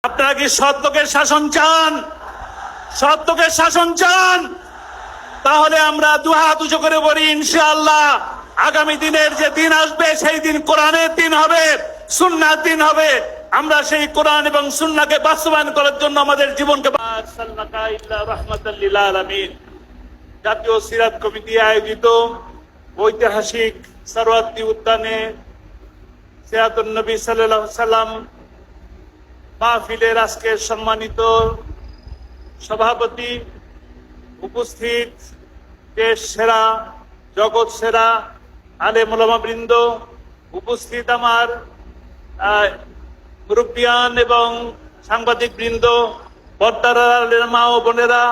আপনারা কি সৎ লোকের শাসন চান? সৎ লোকের শাসন চান? তাহলে আমরা দুহাত উঁচু করে বলি ইনশাআল্লাহ আগামী দিনের যে দিন আসবে সেই দিন কোরআনের দিন হবে, সুন্নাহর দিন হবে। আমরা সেই কোরআন এবং সুন্নাহকে বাস্তবায়ন করার জন্য আমাদের জীবনকে রাহমাতাল লিল আলামিন জাতীয় সিরাত কমিটি আয়োজিত ঐতিহাসিক সরওয়ার্দী উদ্যানে সিরাতুন নবী সাল্লাল্লাহু আলাইহি সাল্লাম মাহফিলের আজকের সম্মানিত সভাপতি, উপস্থিত দেশ সেরা, জগৎ সেরা আলেম ওলামা বৃন্দ, উপস্থিত আমার মুরব্বিয়ান এবং সাংবাদিক বৃন্দ, পর্দার মা ও বোনেরা,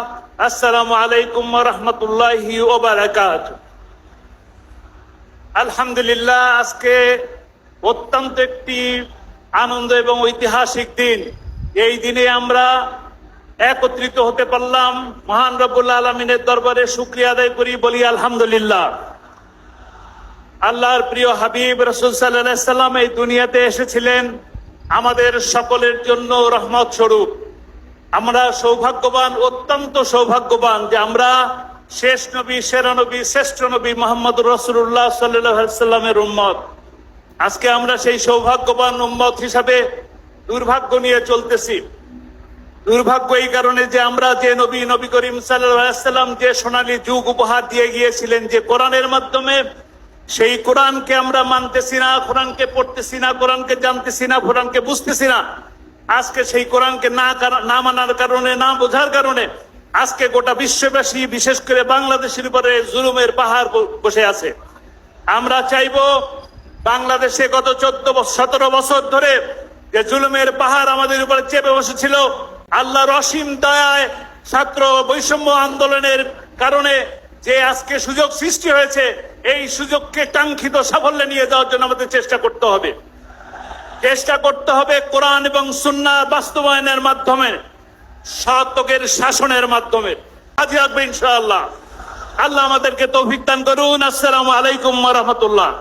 আসসালামু আলাইকুম ওয়া রাহমাতুল্লাহি ওয়া বারাকাতুহু। আলহামদুলিল্লাহ, আজকে অত্যন্ত একটি আনন্দ এবং ঐতিহাসিক দিন। এই দিনে আমরা একত্রিত হতে পারলাম। মহান রব্বুল আলামিনের দরবারে শুকরিয়া আদায় করি, বলি আলহামদুলিল্লাহ। আল্লাহর প্রিয় হাবিব রাসূল সাল্লাল্লাহু আলাইহি সাল্লাম এই দুনিয়াতে এসেছিলেন আমাদের সকলের জন্য রহমত স্বরূপ। আমরা সৌভাগ্যবান, অত্যন্ত সৌভাগ্যবান যে আমরা শেষ নবী, সেরা নবী, শ্রেষ্ঠ নবী মুহাম্মদুর রাসূলুল্লাহ সাল্লাল্লাহু আলাইহি সাল্লামের উম্মত। আজকে আমরা সেই সৌভাগ্যবান উম্মত হিসাবে দুর্ভাগ্য নিয়ে চলতেছি। দুর্ভাগ্য এই কারণে যে আমরা যে নবী করিম সাল্লাল্লাহু আলাইহি সাল্লাম যে সোনালী যুগ উপহার দিয়ে গিয়েছিলেন, যে কোরআনের মাধ্যমে, সেই কোরআনকে আমরা মানতেছি না, কোরআনকে পড়তেছি না, কোরআনকে জানতেছি না, কোরআনকে বুঝতেছি না। আজকে সেই কোরআনকে না মানার কারণে, না বোঝার কারণে আজকে গোটা বিশ্ববাসী, বিশেষ করে বাংলাদেশের উপরে জুলুমের পাহাড় বসে আছে। আমরা চাইবো বাংলাদেশে গত 17 বছর ধরে যে জুলুমের পাহাড় আমাদের উপরে চেপে বসেছিল, আল্লাহর অসীম দয়ায় ছাত্র বৈষম্য আন্দোলনের কারণে যে আজকে সুযোগ সৃষ্টি হয়েছে, এই সুযোগকে কাঙ্ক্ষিত সাফল্যে নিয়ে যাওয়ার জন্য আমাদের চেষ্টা করতে হবে। কোরআন এবং সুন্নাহ বাস্তবায়নের মাধ্যমে, সৎ লোকের শাসনের মাধ্যমে। হাজির থাকবে ইনশাআল্লাহ। আল্লাহ আমাদেরকে তৌফিক দান করুন। আসসালামু আলাইকুম ওয়া রাহমাতুল্লাহ।